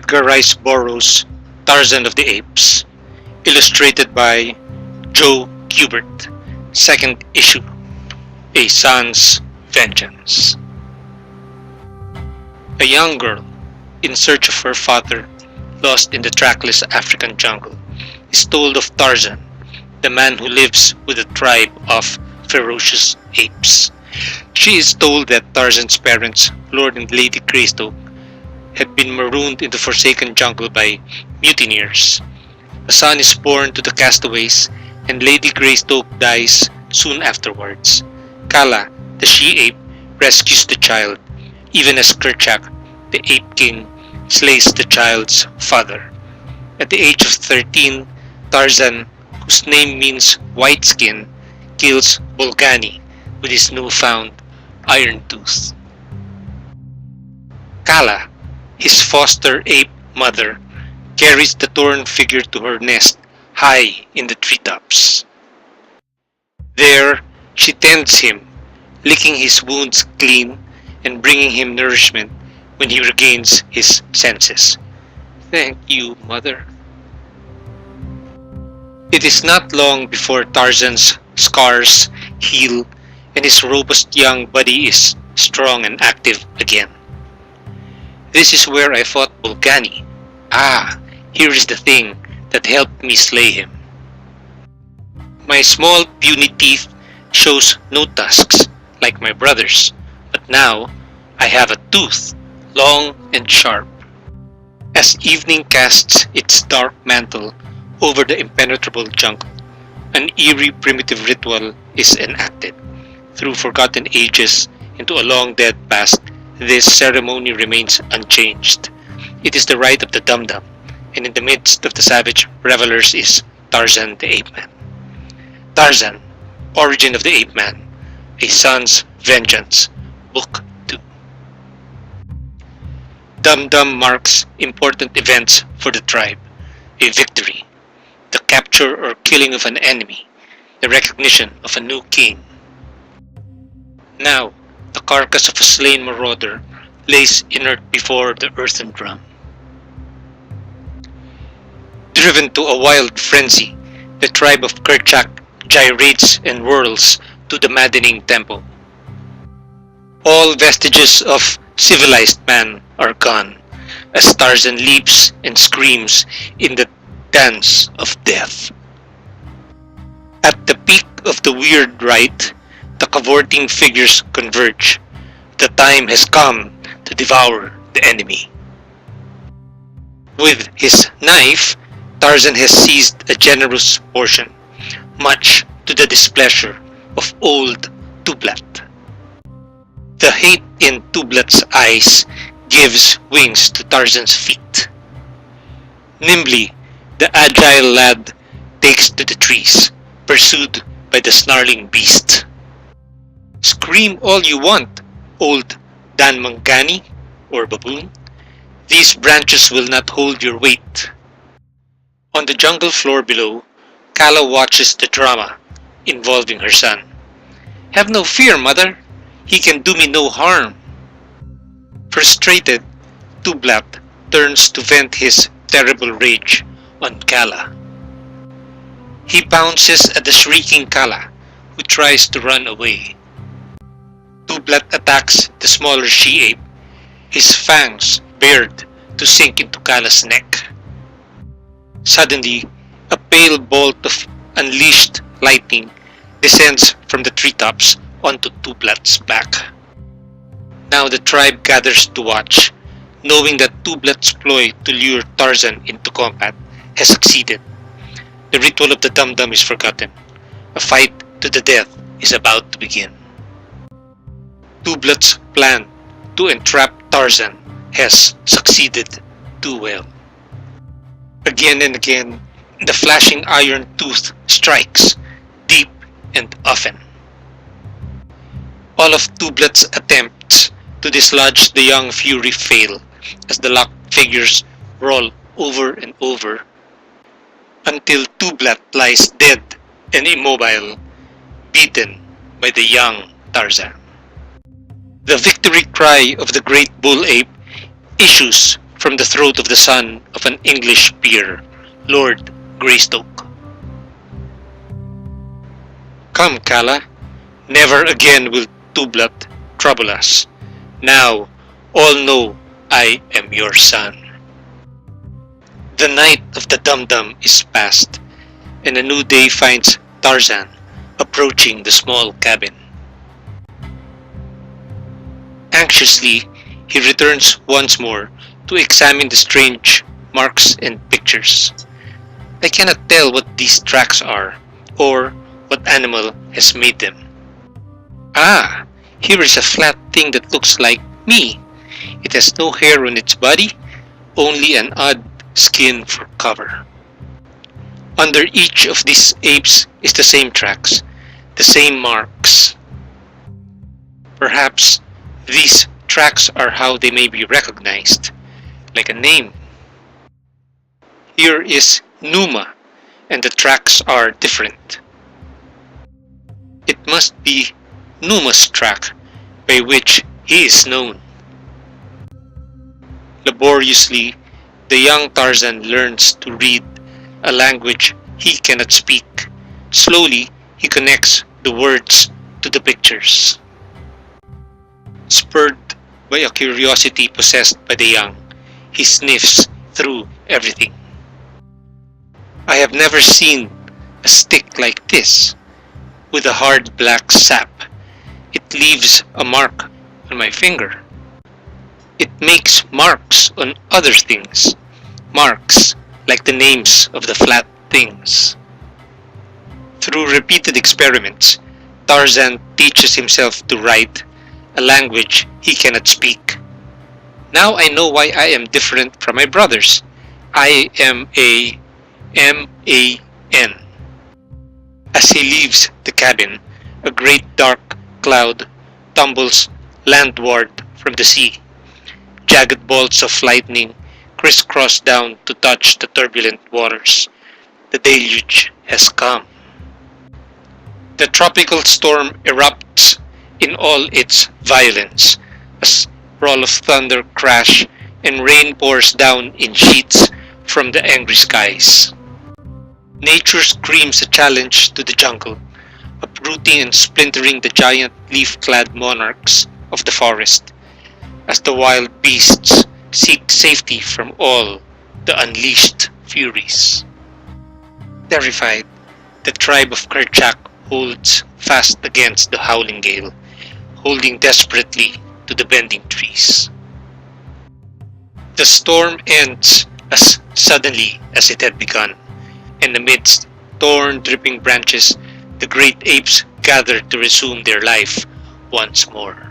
Edgar Rice Burroughs' Tarzan of the Apes, illustrated by Joe Kubert, second issue, A Son's Vengeance. A young girl, in search of her father, lost in the trackless African jungle, is told of Tarzan, the man who lives with a tribe of ferocious apes. She is told that Tarzan's parents, Lord and Lady Greystoke, had been marooned in the forsaken jungle by mutineers. A son is born to the castaways, and Lady Greystoke dies soon afterwards. Kala, the she-ape, rescues the child, even as Kerchak, the ape king, slays the child's father. At the age of 13, Tarzan, whose name means white skin, kills Bolgani with his newfound iron tooth. Kala, his foster ape mother, carries the torn figure to her nest high in the treetops. There, she tends him, licking his wounds clean and bringing him nourishment when he regains his senses. Thank you, mother. It is not long before Tarzan's scars heal and his robust young body is strong and active again. This is where I fought Bolgani. Ah, here is the thing that helped me slay him. My small puny teeth shows no tusks like my brother's, but now I have a tooth, long and sharp. As evening casts its dark mantle over the impenetrable jungle, an eerie primitive ritual is enacted. Through forgotten ages into a long dead past, this ceremony remains unchanged. It is the rite of the Dum-Dum, and in the midst of the savage revelers is Tarzan the Ape-Man. Tarzan, Origin of the Ape-Man, A Son's Vengeance, Book 2. Dum-Dum marks important events for the tribe, a victory, the capture or killing of an enemy, the recognition of a new king. Now, the carcass of a slain marauder lays inert before the earthen drum. Driven to a wild frenzy, the tribe of Kerchak gyrates and whirls to the maddening tempo. All vestiges of civilized man are gone, as Tarzan leaps and screams in the dance of death. At the peak of the weird rite, the cavorting figures converge. The time has come to devour the enemy. With his knife, Tarzan has seized a generous portion, much to the displeasure of old Tublat. The hate in Tublat's eyes gives wings to Tarzan's feet. Nimbly, the agile lad takes to the trees, pursued by the snarling beast. Scream all you want, old Danmangani or baboon. These branches will not hold your weight. On the jungle floor below, Kala watches the drama involving her son. Have no fear, mother. He can do me no harm. Frustrated, Tublat turns to vent his terrible rage on Kala. He pounces at the shrieking Kala, who tries to run away. Tublat attacks the smaller she-ape, his fangs bared to sink into Kala's neck. Suddenly, a pale bolt of unleashed lightning descends from the treetops onto Tublat's back. Now the tribe gathers to watch, knowing that Tublat's ploy to lure Tarzan into combat has succeeded. The ritual of the Dum-Dum is forgotten. A fight to the death is about to begin. Tublat's plan to entrap Tarzan has succeeded too well. Again and again, the flashing iron tooth strikes, deep and often. All of Tublat's attempts to dislodge the young fury fail as the locked figures roll over and over until Tublat lies dead and immobile, beaten by the young Tarzan. The victory cry of the great bull ape issues from the throat of the son of an English peer, Lord Greystoke. Come, Calla, never again will Tublat trouble us. Now all know I am your son. The night of the Dum-Dum is past, and a new day finds Tarzan approaching the small cabin. Anxiously, he returns once more to examine the strange marks and pictures. I cannot tell what these tracks are, or what animal has made them. Ah, here is a flat thing that looks like me. It has no hair on its body, only an odd skin for cover. Under each of these apes is the same tracks, the same marks. Perhaps these tracks are how they may be recognized, like a name. Here is Numa, and the tracks are different. It must be Numa's track, by which he is known. Laboriously, the young Tarzan learns to read a language he cannot speak. Slowly, he connects the words to the pictures. Spurred by a curiosity possessed by the young, he sniffs through everything. I have never seen a stick like this, with a hard black sap. It leaves a mark on my finger. It makes marks on other things, marks like the names of the flat things. Through repeated experiments, Tarzan teaches himself to write a language he cannot speak. Now I know why I am different from my brothers. I am a M-A-N. As he leaves the cabin, a great dark cloud tumbles landward from the sea. Jagged bolts of lightning crisscross down to touch the turbulent waters. The deluge has come. The tropical storm erupts in all its violence. A roll of thunder crash and rain pours down in sheets from the angry skies. Nature screams a challenge to the jungle, uprooting and splintering the giant leaf-clad monarchs of the forest, as the wild beasts seek safety from all the unleashed furies. Terrified, the tribe of Kerchak holds fast against the howling gale, holding desperately to the bending trees. The storm ends as suddenly as it had begun, and amidst torn, dripping branches, the great apes gathered to resume their life once more.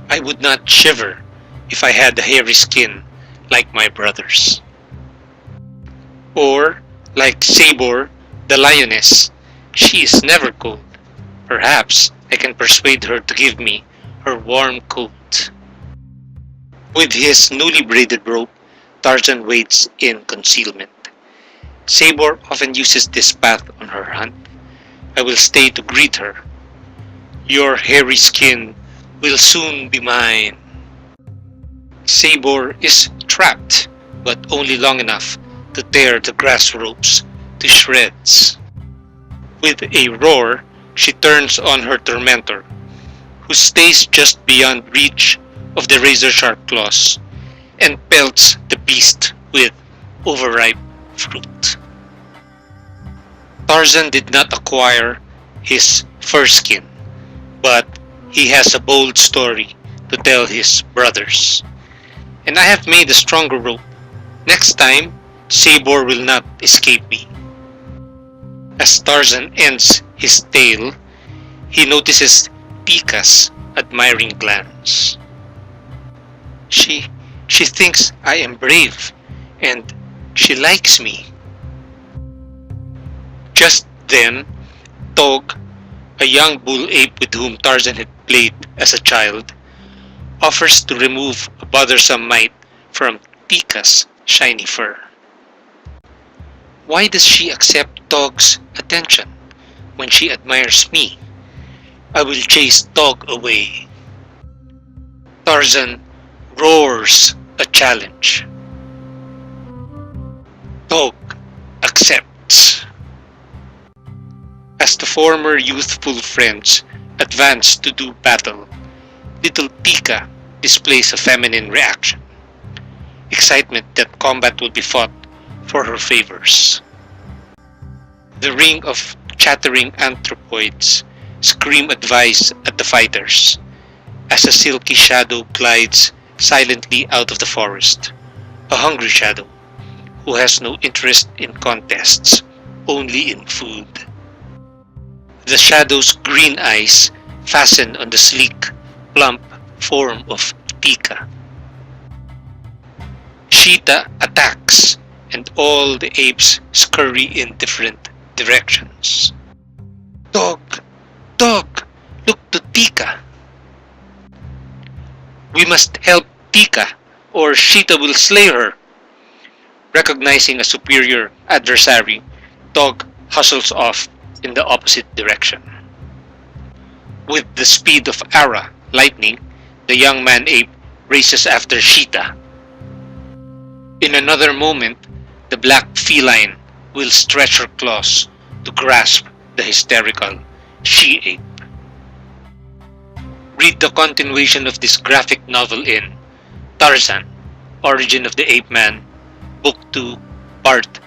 I would not shiver if I had a hairy skin like my brothers. Or, like Sabor, the lioness, she is never cold. Perhaps I can persuade her to give me her warm coat. With his newly braided rope, Tarzan waits in concealment. Sabor often uses this path on her hunt. I will stay to greet her. Your hairy skin will soon be mine. Sabor is trapped, but only long enough to tear the grass ropes to shreds. With a roar, she turns on her tormentor, who stays just beyond reach of the razor-sharp claws, and pelts the beast with overripe fruit. Tarzan did not acquire his fur skin, but he has a bold story to tell his brothers. And I have made a stronger rope. Next time, Sabor will not escape me. As Tarzan ends his tale, he notices Tika's admiring glance. She thinks I am brave, and she likes me. Just then, Tog, a young bull ape with whom Tarzan had played as a child, offers to remove a bothersome mite from Tika's shiny fur. Why does she accept Tog's attention when she admires me? I will chase Tog away. Tarzan roars a challenge. Dog accepts. As the former youthful friends advance to do battle, little Tika displays a feminine reaction. Excitement that combat will be fought for her favors. The ring of chattering anthropoids scream advice at the fighters as a silky shadow glides silently out of the forest. A hungry shadow who has no interest in contests, only in food. The shadow's green eyes fasten on the sleek, plump form of Tika. Cheetah attacks, and all the apes scurry in different directions. Dog! Dog! Look to Tika! We must help Tika, or Cheetah will slay her. Recognizing a superior adversary, Dog hustles off in the opposite direction. With the speed of Ara, lightning, the young man ape races after Cheetah. In another moment, the black feline will stretch her claws to grasp the hysterical she-ape. Read the continuation of this graphic novel in Tarzan, Origin of the Ape-Man, Book 2, Part